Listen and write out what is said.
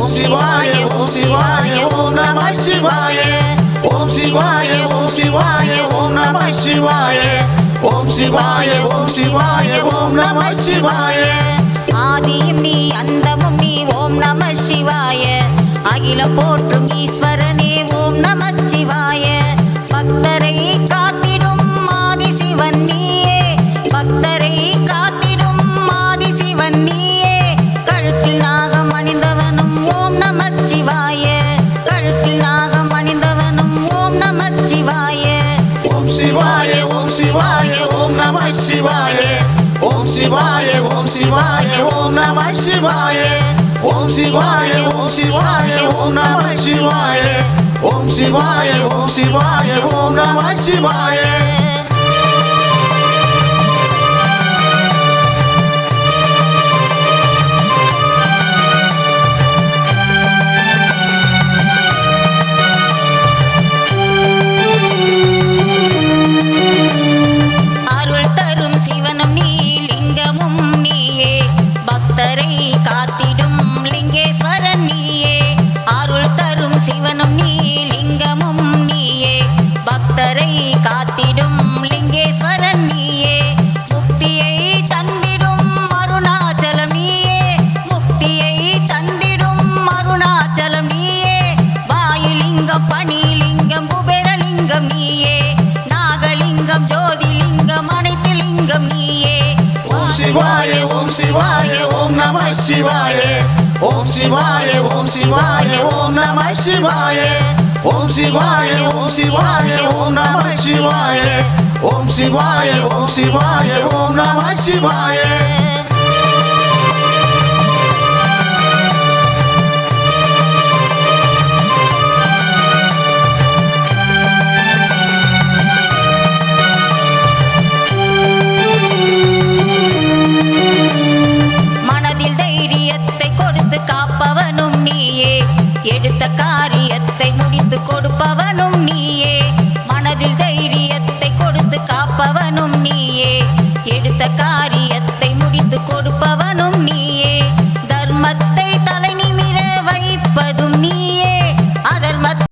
ஓம் சிவாய ஓம் சிவாய ஓம் நம சிவாய ஓம் சிவாய ஓம் சிவாய ஓம் நம சிவாய ஓம் சிவாய ஓம் சிவாய ஓம் நம சிவாய ஆதியும் நீ அந்தமும் நீ ஓம் நம சிவாய அகிலம் போற்றும் ஈஸ்வரனே ஓம் நம சிவாய பக்தரை காத்திடும் ஆதி சிவன் நீயே பக்தரை காத்திடும் ஆதி சிவன் நீயே கழுத்தில் நாகம் அணிந்தவனும் ஓம் நம சிவாய கழுத்தில் நாகம் அணிந்தவனும் ஓம் நம சிவாய ஓம் சிவாய ஓம் சிவாய ஓம் நம சிவாய ஓம் சிவாய ஓம் சிவாய ஓம் நம சிவாய ஓம் சிவாய ஓம் சிவாய ஓம் நம சிவாய ஓம் சிவாய ஓம் சிவாய ஓம் நம சிவாய பக்தரை காத்திடும் லிங்கேஸ்வரன் நீயே அருள் தரும் சிவனும் நீ லிங்கமும் நீயே பக்தரை காத்திடும் லிங்கேஸ்வரன் நீயே முக்தியை தந்திடும் அருணாச்சலம் நீயே முக்தியை தந்திடும் அருணாச்சலம் நீயே வாயுலிங்கம் பணிலிங்கம் குபேரலிங்கம் நீயே நாகலிங்கம் ஜோதிலிங்கம் அனைத்து லிங்கம் நீயே ஓம் சிவாய ஓம் சிவாய ஓம் நம சிவாய ஓம் சிவாய ஓம் சிவாய ஓம் நம சிவாய ஓம் சிவாய ஓம் சிவாய ஓம் நம சிவாய ஓம் சிவாய ஓம் சிவாய ஓம் நம சிவாய எடுத்த காரியத்தை முடித்து கொடுப்பவனும் நீயே மனதில் தைரியத்தை கொடுத்து காப்பவனும் நீயே எடுத்த காரிய